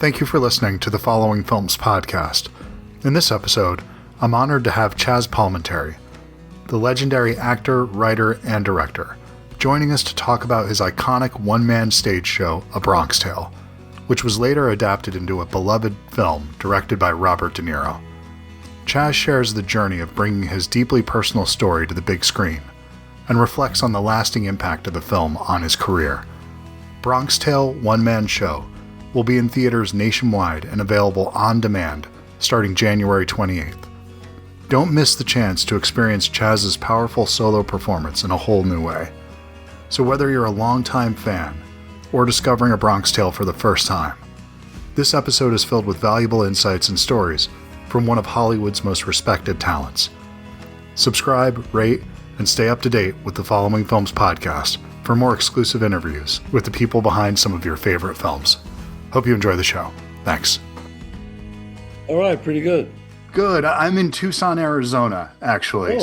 Thank you for listening to the Following Films podcast. In this episode, I'm honored to have Chazz Palminteri, the legendary actor, writer, and director, joining us to talk about his iconic one-man stage show, A Bronx Tale, which was later adapted into a beloved film directed by Robert Deniro. Chazz shares the journey of bringing his deeply personal story to the big screen, and reflects on the lasting impact of the film on his career. Bronx Tale One-Man Show will be in theaters nationwide and available on demand starting January 28th. Don't miss the chance to experience Chazz's powerful solo performance in a whole new way. So whether you're a longtime fan or discovering A Bronx Tale for the first time, this episode is filled with valuable insights and stories from one of Hollywood's most respected talents. Subscribe, rate, and stay up to date with the Following Films podcast for more exclusive interviews with the people behind some of your favorite films. Hope you enjoy the show. Thanks. All right, pretty good. Good. I'm in Tucson, Arizona, actually. I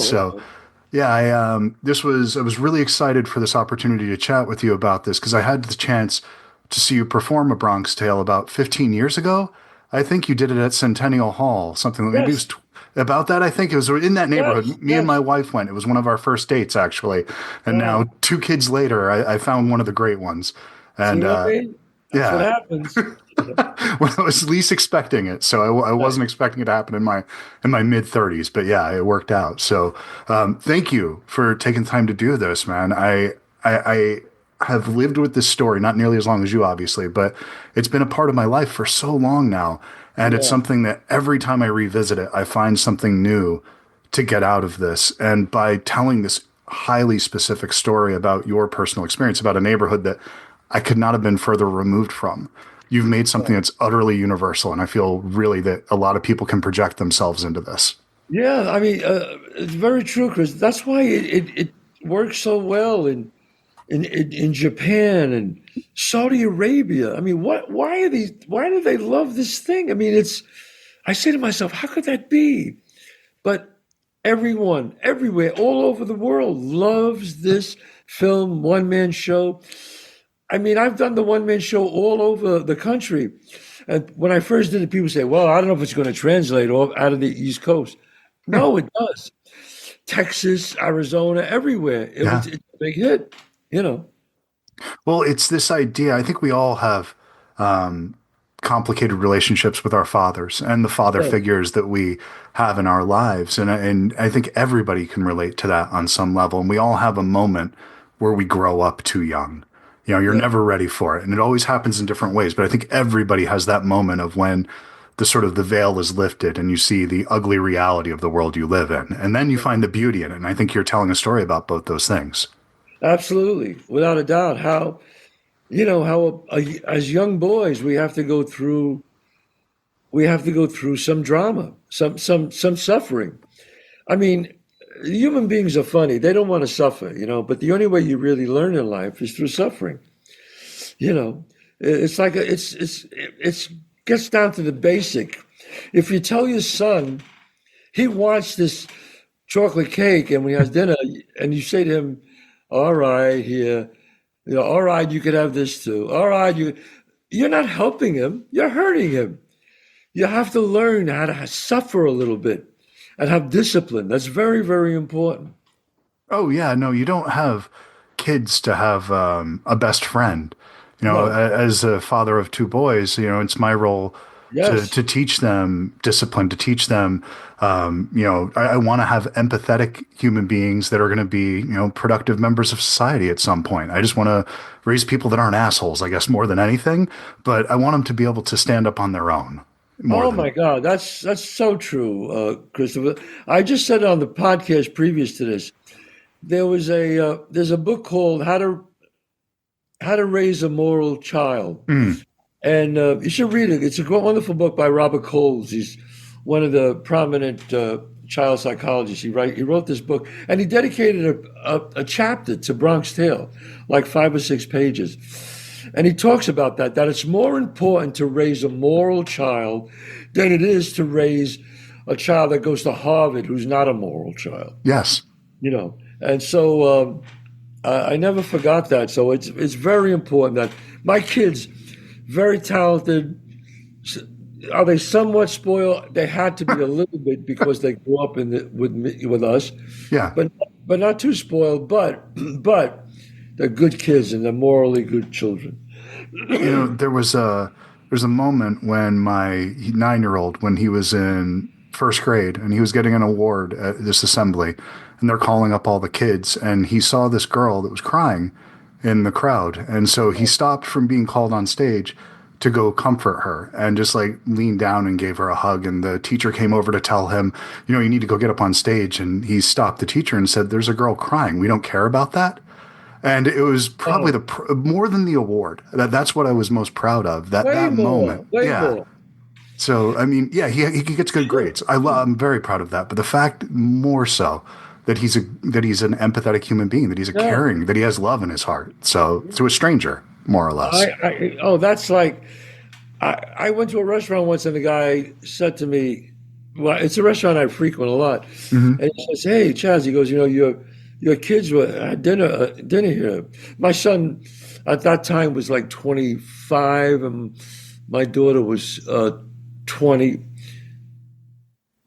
was really excited for this opportunity to chat with you about this because I had the chance to see you perform A Bronx Tale about 15 years ago. I think you did it at Centennial Hall, something maybe it was about that. I think it was in that neighborhood. Me and my wife went. It was one of our first dates, actually. And now 2 kids later, I found one of the great ones. And That's what happens. When I was least expecting it, so I wasn't expecting it to happen in my mid 30s, but yeah, it worked out. So thank you for taking time to do this, man. I have lived with this story, not nearly as long as you, obviously, but it's been a part of my life for so long now. And it's something that every time I revisit it, I find something new to get out of this. And by telling this highly specific story about your personal experience, about a neighborhood that I could not have been further removed from, you've made something that's utterly universal. And I feel really that a lot of people can project themselves into this. Yeah, I mean, it's very true, Chris. That's why it works so well in Japan and Saudi Arabia. I mean, why do they love this thing? I mean, I say to myself, how could that be? But everyone, everywhere, all over the world loves this film, one-man show. I mean, I've done the one-man show all over the country. And when I first did it, people say, well, I don't know if it's going to translate out of the East Coast. No, it does. Texas, Arizona, everywhere. It's a big hit. Well, it's this idea. I think we all have complicated relationships with our fathers and the father figures that we have in our lives. And I think everybody can relate to that on some level. And we all have a moment where we grow up too young. You're never ready for it. And it always happens in different ways. But I think everybody has that moment of when the veil is lifted and you see the ugly reality of the world you live in. And then you find the beauty in it. And I think you're telling a story about both those things. Absolutely, without a doubt. How as young boys we have to go through some drama, some suffering. I mean, human beings are funny. They don't want to suffer, but the only way you really learn in life is through suffering. It's like it gets down to the basic. If you tell your son he wants this chocolate cake and when he has dinner and you say to him, all right, here, all right, you could have this too. All right, you're not helping him, you're hurting him. You have to learn how to suffer a little bit and have discipline. That's very, very important. Oh, yeah, no, you don't have kids to have a best friend. As a father of 2 boys, it's my role to teach them discipline, to teach them, I want to have empathetic human beings that are going to be, productive members of society at some point. I just want to raise people that aren't assholes, I guess, more than anything. But I want them to be able to stand up on their own. My God, that's so true, Christopher. I just said on the podcast previous to this, there's a book called How to Raise a Moral Child. And you should read it. It's a wonderful book by Robert Coles. He's one of the prominent child psychologists. He wrote this book, and he dedicated a chapter to Bronx Tale, like 5 or 6 pages. And he talks about that it's more important to raise a moral child than it is to raise a child that goes to Harvard who's not a moral child. Yes. And so I never forgot that. So it's very important that my kids, very talented, Are they somewhat spoiled? They had to be a little bit because they grew up with us, Yeah. but but not too spoiled. But they're good kids and they're morally good children. There was a moment when my 9-year-old, when he was in first grade and he was getting an award at this assembly, and they're calling up all the kids, and he saw this girl that was crying in the crowd, and so he stopped from being called on stage to go comfort her and just like leaned down and gave her a hug. And the teacher came over to tell him, you need to go get up on stage. And he stopped the teacher and said, "There's a girl crying. We don't care about that." And it was probably Oh, more than the award. That's what I was most proud of. That moment. way Yeah. more. So I mean, yeah, he gets good Sure. grades. I'm very proud of that. But the fact more so that he's an empathetic human being, that he's a Yeah. caring, that he has love in his heart. So to a stranger, more or less. That's like I went to a restaurant once and the guy said to me, well, it's a restaurant I frequent a lot. Hmm. And he says, "Hey, Chaz," he goes, your kids were at dinner here. My son at that time was like 25 and my daughter was 20.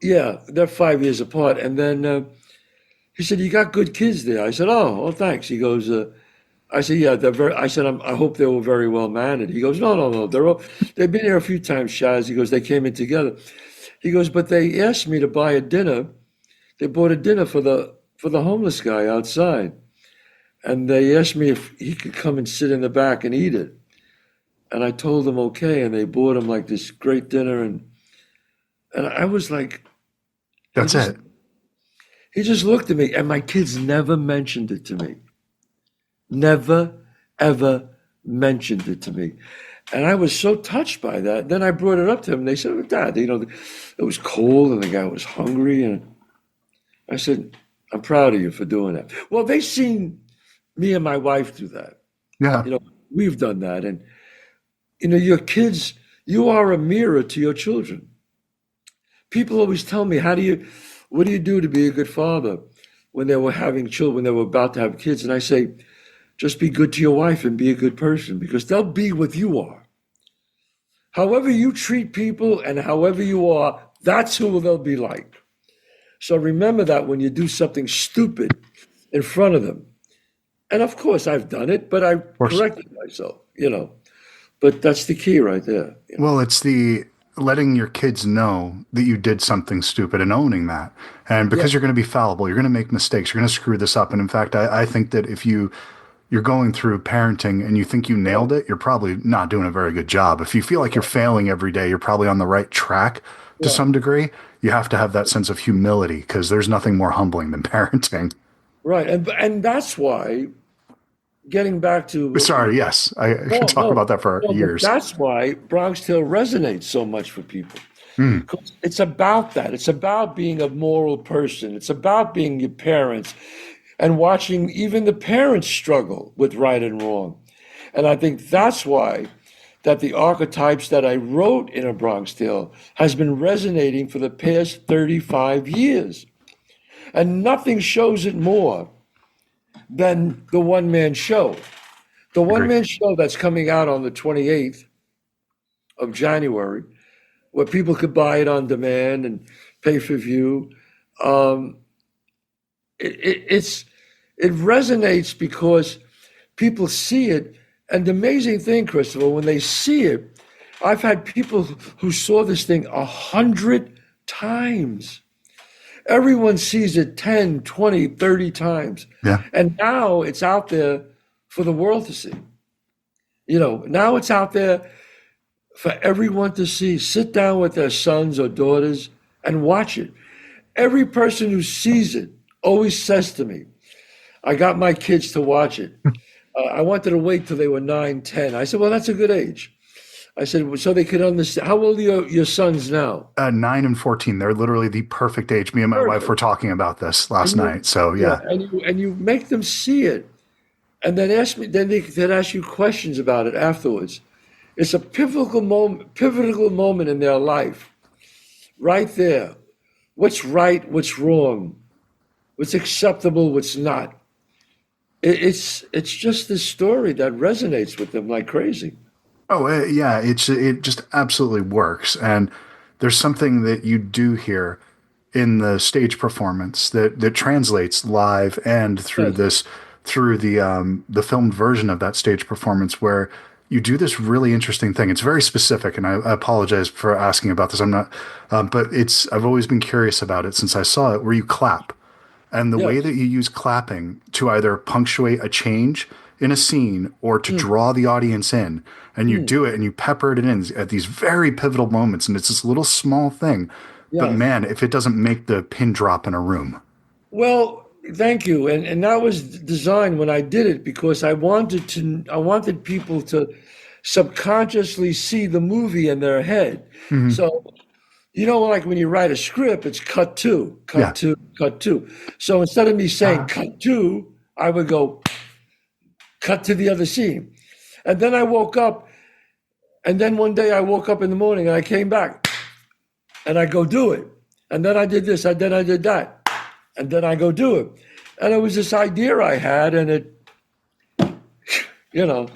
Yeah, they're 5 years apart. And then he said, "You got good kids there." I said, "Oh, thanks." He goes, I said, "Yeah, they're very." I said, I hope they were very well mannered." He goes, "No, no, no. They've been here a few times, Chaz." He goes, "They came in together." He goes, "But they asked me to buy a dinner. They bought a dinner for the homeless guy outside, and they asked me if he could come and sit in the back and eat it." And I told them okay, and they bought him like this great dinner, and I was like, he That's just it. he just looked at me, and my kids never mentioned it to me. Never, ever mentioned it to me. And I was so touched by that. Then I brought it up to him. They said, "Oh, Dad, it was cold and the guy was hungry." And I said, "I'm proud of you for doing that." Well, they seen me and my wife do that. Yeah. You know, we've done that. And, your kids, you are a mirror to your children. People always tell me, what do you do to be a good father when they were having children, when they were about to have kids? And I say, just be good to your wife and be a good person because they'll be what you are. However you treat people and however you are, that's who they'll be like. So remember that when you do something stupid in front of them. And of course, I've done it, but I Of course. corrected myself. But that's the key right there. Well, it's the letting your kids know that you did something stupid and owning that. And Yeah, because you're going to be fallible, you're going to make mistakes, you're going to screw this up. And in fact, I think that if you're going through parenting and you think you yeah, nailed it, you're probably not doing a very good job. If you feel like you're failing every day, you're probably on the right track to yeah. some degree. You have to have that sense of humility because there's nothing more humbling than parenting. Right. And that's why, getting back to, Sorry, yes, I could no, talk no, about that for no, but years. that's why Bronx Tale resonates so much for people. Mm, 'Cause it's about that. It's about being a moral person. It's about being your parents and watching even the parents struggle with right and wrong. And I think that's why that the archetypes that I wrote in A Bronx Tale has been resonating for the past 35 years. And nothing shows it more than the one man show. The one agree. man show that's coming out on the 28th of January, where people could buy it on demand and pay per view. Um, it's it resonates because people see it. And the amazing thing, Christopher, when they see it, I've had people who saw this thing 100 times. Everyone sees it 10, 20, 30 times. Yeah. And now it's out there for the world to see. Now it's out there for everyone to see. Sit down with their sons or daughters and watch it. Every person who sees it always says to me, "I got my kids to watch it. I wanted to wait till they were 9, 10." I said, "Well, that's a good age." I said, "Well, so they could understand." How old are your sons now? 9 and 14, they're literally the perfect age. Me and my wife were Perfect. talking about this last And you, night. So yeah, yeah. and you make them see it, and then ask me. Then they'd ask you questions about it afterwards. It's a pivotal moment in their life, right there. What's right? What's wrong? What's acceptable? What's not? It's just this story that resonates with them like crazy. Oh, yeah, it just absolutely works. And there's something that you do here in the stage performance that translates live and through Yes, this through the filmed version of that stage performance where you do this really interesting thing. It's very specific, and I apologize for asking about this. I'm not, but it's I've always been curious about it since I saw it, where you clap. And the way yes. that you use clapping to either punctuate a change in a scene or to Mm, draw the audience in, and you mm, do it and you pepper it in at these very pivotal moments, and it's this little small thing. But yes. man, if it doesn't make the pin drop in a room. Well, thank you. And that was designed when I did it because I wanted people to subconsciously see the movie in their head. Hmm. So, like when you write a script, it's cut to, Yeah. cut to, cut to. So instead of me saying cut to, I would go cut to the other scene. And then I woke up, and then one day I woke up in the morning and I came back and I go do it. And then I did this, and then I did that, and then I go do it. And it was this idea I had, and you know,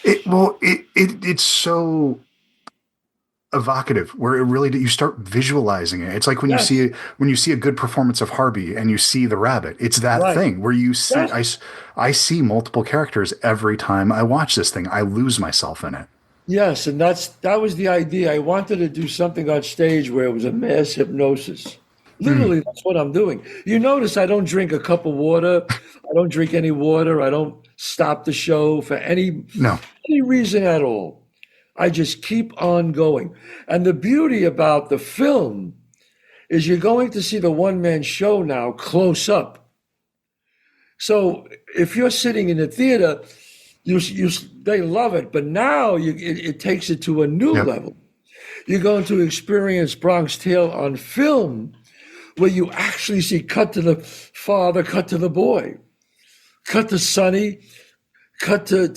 It's so evocative where it really you start visualizing it. It's like yes, when you see a good performance of Harvey and you see the rabbit. It's that right, thing where you see yes, I see multiple characters every time I watch this thing. I lose myself in it. yes, and that was the idea. I wanted to do something on stage where it was a mass hypnosis. Hmm. Literally, that's what I'm doing. You notice I don't drink a cup of water. I don't drink any water. I don't stop the show for No. any reason at all. I just keep on going. And the beauty about the film is you're going to see the one man show now close up. So if you're sitting in the theater, they love it, but now it takes it to a new Yep. level. You're going to experience Bronx Tale on film, where you actually see cut to the father, cut to the boy, cut to Sonny, cut to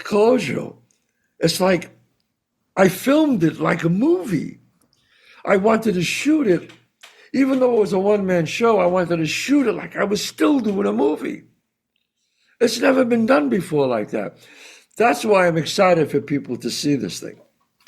Closure. It's like I filmed it like a movie. I wanted to shoot it, even though it was a one man show. I wanted to shoot it like I was still doing a movie. It's never been done before like that. That's why I'm excited for people to see this thing.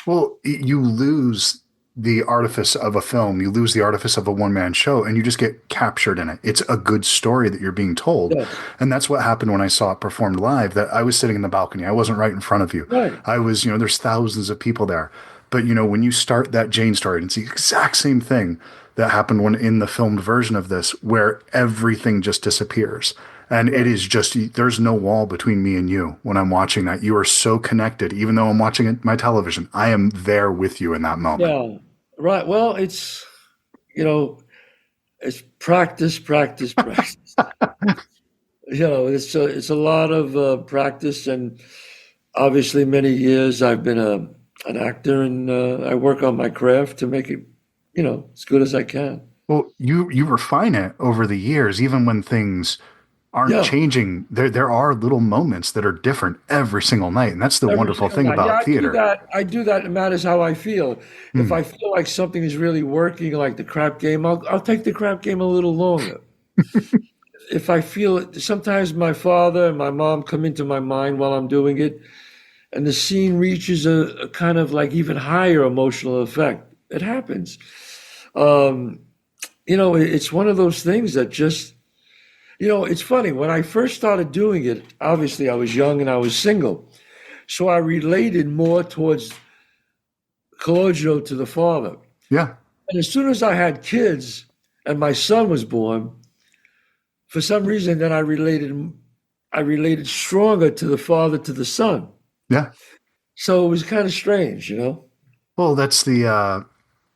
Well, you lose the artifice of a film, you lose the artifice of a one man show, and you just get captured in it. It's a good story that you're being told. Yes, And that's what happened when I saw it performed live, that I was sitting in the balcony. I wasn't right in front of you. right. I was, there's thousands of people there. But, when you start that Jane story, and it's the exact same thing that happened when in the filmed version of this, where everything just disappears. And it Right. is just, there's no wall between me and you when I'm watching that. You are so connected. Even though I'm watching it, my television, I am there with you in that moment. Yeah. Right. Well, you know, it's practice, practice, practice. It's a lot of practice, and obviously many years I've been an actor, and I work on my craft to make it, as good as I can. Well, you refine it over the years, even when things aren't Yeah. changing. There are little moments that are different every single night, and that's the Every wonderful single thing night. Yeah, about I do theater. that. I do that. It matters how I feel. If Hmm. I feel like something is really working, like the crap game, I'll take the crap game a little longer. If I feel it, sometimes my father and my mom come into my mind while I'm doing it, and the scene reaches a kind of like even higher emotional effect. It happens. Um, it's one of those things that just, it's funny. When I first started doing it, obviously I was young and I was single. So I related more towards Cologio to the father. Yeah. And as soon as I had kids and my son was born, for some reason, then I related stronger to the father to the son. Yeah. So it was kind of strange. Well, that's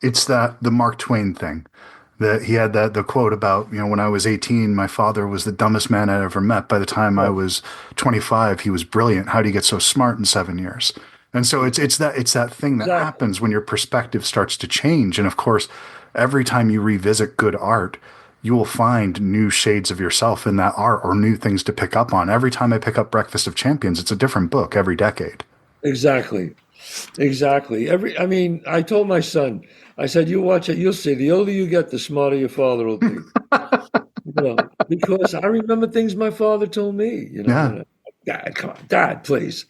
it's that the Mark Twain thing that he had the quote about, when I was 18, my father was the dumbest man I'd ever met. By the time I Yeah, was 25, he was brilliant. How do you get so smart in 7 years? And so it's that thing that exactly. happens when your perspective starts to change. And of course, every time you revisit good art, you will find new shades of yourself in that art or new things to pick up on. Every time I pick up Breakfast of Champions, it's a different book every decade. Exactly. Exactly. I mean, I told my son, I said, you watch it, you'll see. The older you get, the smarter your father will be. Because I remember things my father told me, Yeah. Dad, come on, Dad, please.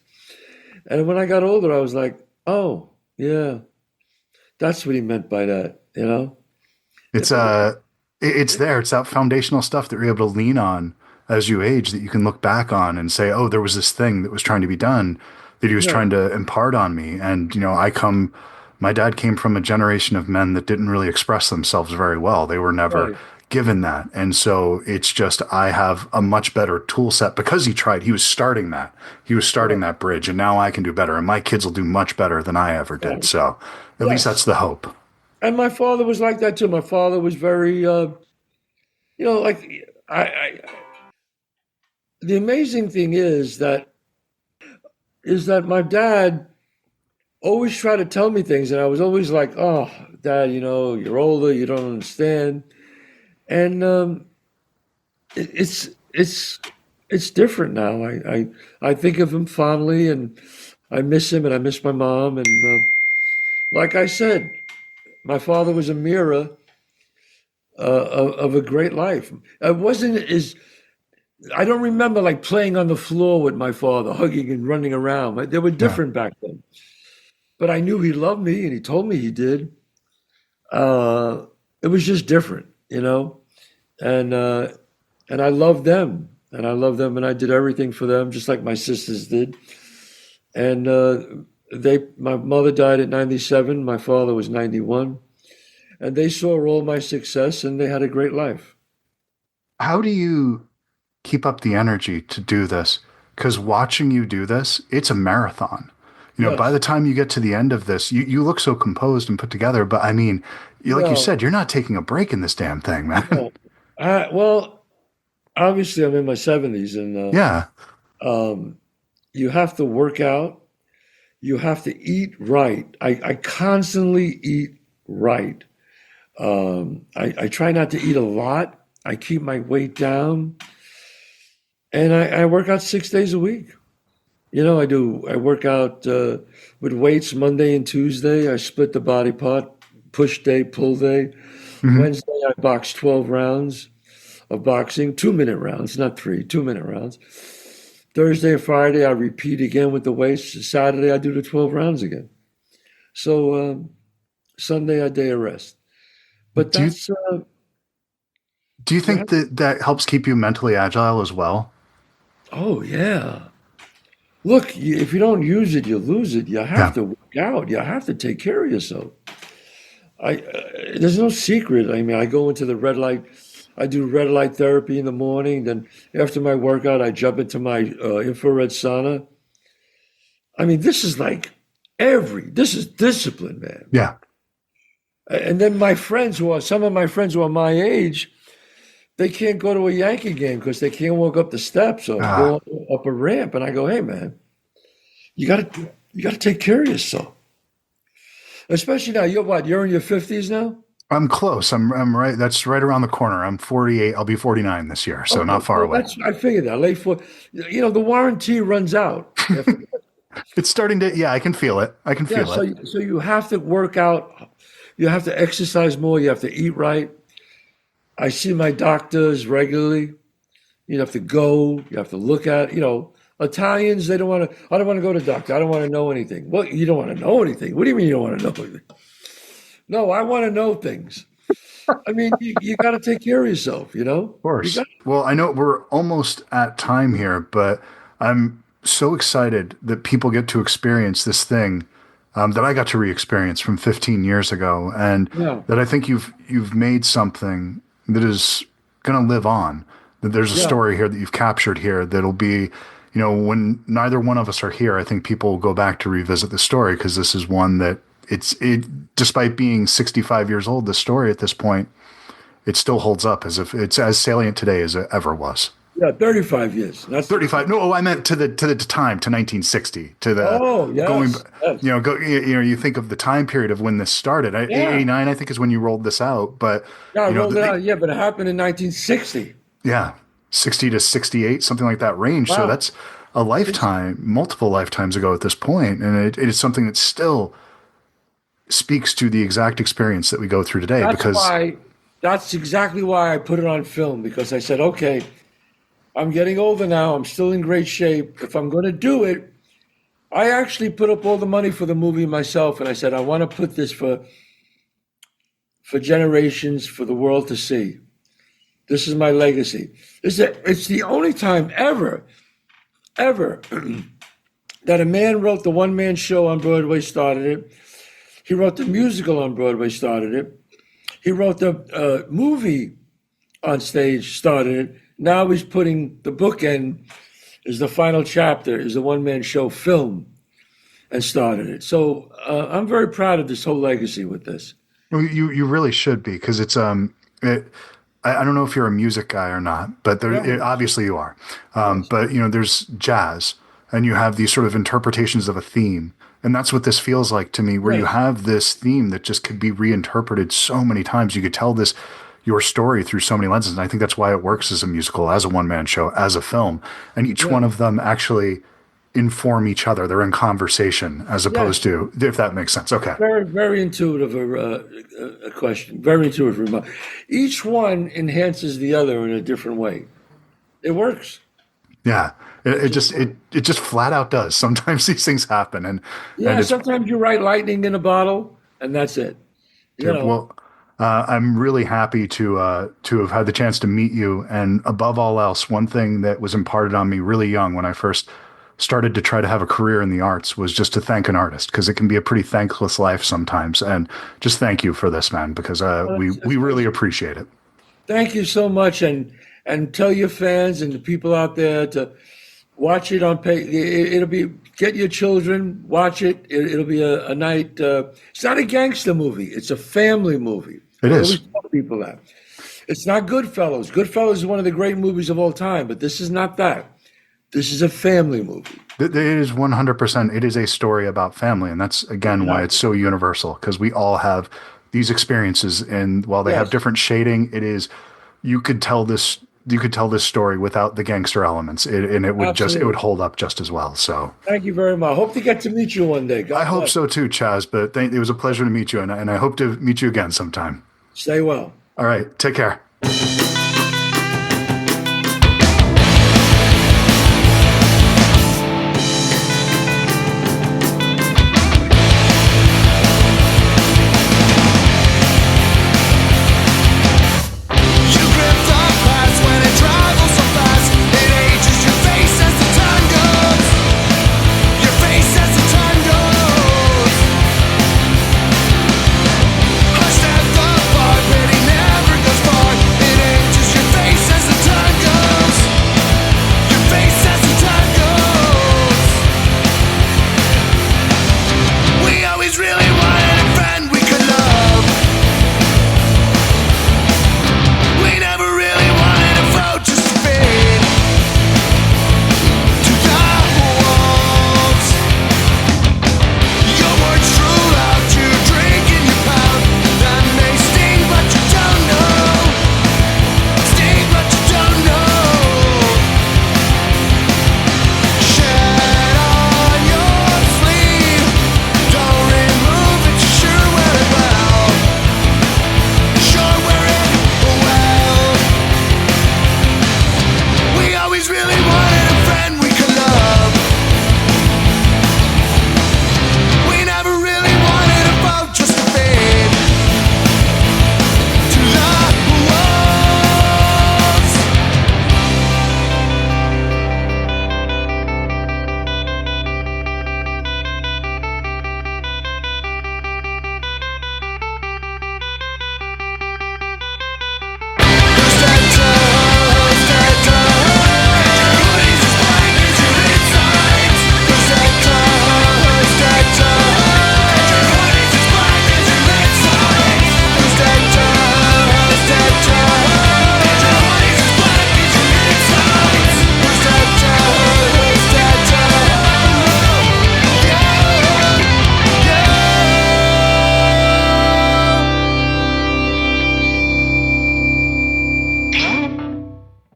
And when I got older, I was like, oh, yeah, that's what he meant by that, you know? It's it's there. It's that foundational stuff that you're able to lean on as you age that you can look back on and say, oh, there was this thing that was trying to be done that he was Yeah, trying to impart on me. And, my dad came from a generation of men that didn't really express themselves very well. They were never right, given that. And so it's just, I have a much better tool set because he tried. He was starting that. He was starting right, that bridge. And now I can do better. And my kids will do much better than I ever did. right. So at least that's Yes. the hope. And my father was like that too. My father was very, like the amazing thing is that my dad always tried to tell me things, and I was always like, "Oh, Dad, you're older, you don't understand." And it's it's different now. I think of him fondly, and I miss him, and I miss my mom. And like I said, my father was a mirror of a great life. I wasn't as I don't remember like playing on the floor with my father, hugging and running around. They were Yeah. different back then. But I knew he loved me, and he told me he did. Uh, it was just different. And I loved them, and I loved them, and I did everything for them, just like my sisters did. And my mother died at 97, my father was 91, and they saw all my success, and they had a great life. How do you keep up the energy to do this? Because watching you do this, it's a marathon. By Yes. the time you get to the end of this, you look so composed and put together. But I mean, like you No, said, you're not taking a break in this damn thing, man. no. Well, obviously, I'm in my 70s, and Yeah. um, you have to work out. You have to eat right. I constantly eat right. I try not to eat a lot. I keep my weight down, and I work out 6 days a week. I do. I work out with weights Monday and Tuesday. I split the body part, push day, pull day. Hmm. Wednesday, I box 12 rounds of boxing, 2-minute rounds, not three, 2-minute rounds. Thursday and Friday, I repeat again with the weights. Saturday, I do the 12 rounds again. So Sunday, a day of rest. But Do you that's, do you you have, think that that helps keep you mentally agile as well? oh, yeah. Look, if you don't use it, you lose it. You have Yeah. to work out. You have to take care of yourself. There's no secret. I mean, I go into the red light. I do red light therapy in the morning. Then after my workout, I jump into my infrared sauna. I mean, this is discipline, man. Yeah. And then some of my friends who are my age, they can't go to a Yankee game because they can't walk up the steps or Ah, go up a ramp. And I go, hey, man, you gotta take care of yourself. Especially now, you're what? You're in your 50s now? I'm close. I'm right. That's right around the corner. I'm 48. I'll be 49 this year, so not Okay, far well, away. I figured that late for, the warranty runs out. It's starting to, yeah, I can feel it. I can Yeah, feel so it. so you have to work out, you have to exercise more, you have to eat right. I see my doctors regularly. You have to go, you have to look at, Italians, they don't want to, I don't want to go to doctor. I don't want to know anything. Well, you don't want to know anything. What do you mean you don't want to know anything? No, I want to know things. I mean, you got to take care of yourself, you know? Of You course. got, Well, I know we're almost at time here, but I'm so excited that people get to experience this thing that I got to re-experience from 15 years ago, and yeah, that I think you've made something that is going to live on. That there's a yeah, story here that you've captured here that'll be, when neither one of us are here, I think people will go back to revisit the story because this is one that despite being 65 years old, the story at this point it still holds up as if it's as salient today as it ever was. yeah, 35 years. That's, 35. No, I meant to the time, to 1960, to the oh, going, yes, yes. you think of the time period of when this started. Yeah. 89, I think, is when you rolled this out. But, Yeah, I rolled it the, out. Yeah, but it happened in 1960. yeah, 60 to 68, something like that range. So Wow. that's a It's, lifetime, multiple lifetimes ago at this point. And it is something that still speaks to the exact experience that we go through today that's because, why, that's exactly why I put it on film because I said, okay, I'm getting older now. I'm still in great shape. If I'm going to do it, I actually put up all the money for the movie myself, and I said I want to put this for generations, for the world to see. This is my legacy. It's the only time ever that a man wrote the one-man show on Broadway, started it. He wrote the musical on Broadway, started it. He wrote the movie on stage, started it. Now he's putting the bookend, is the final chapter, is the one-man show film, and started it. So I'm very proud of this whole legacy with this. You really should be, because it's I don't know if you're a music guy or not, but obviously you are. But there's jazz, and you have these sort of interpretations of a theme, and that's what this feels like to me. Where you have this theme that just could be reinterpreted so many times. You could tell your story through so many lenses, and I think that's why it works as a musical, as a one-man show, as a film, and each one of them actually inform each other. They're in conversation as opposed to, if that makes sense. Okay. Very, very intuitive a question. Very intuitive remark. Each one enhances the other in a different way. It works. Yeah. It just flat out does. Sometimes these things happen. And sometimes you write lightning in a bottle and that's it. Well, I'm really happy to have had the chance to meet you. And above all else, one thing that was imparted on me really young when I first started to try to have a career in the arts was just to thank an artist, because it can be a pretty thankless life sometimes. And just thank you for this, man, because we really appreciate it. Thank you so much. And tell your fans and the people out there to watch it on pay. It'll be, get your children, watch it. It'll be a night. It's not a gangster movie. It's a family movie. It is. I always tell people that. It's not Goodfellas. Goodfellas is one of the great movies of all time, but this is not that. This is a family movie. It is 100%. It is a story about family. And that's, again, why it's so universal, because we all have these experiences. And while they have different shading, you could tell this story without the gangster elements, and it would it would hold up just as well. So thank you very much. Hope to get to meet you one day. I hope so too, Chazz. But it was a pleasure to meet you, and I hope to meet you again sometime. Stay well. All right. Take care.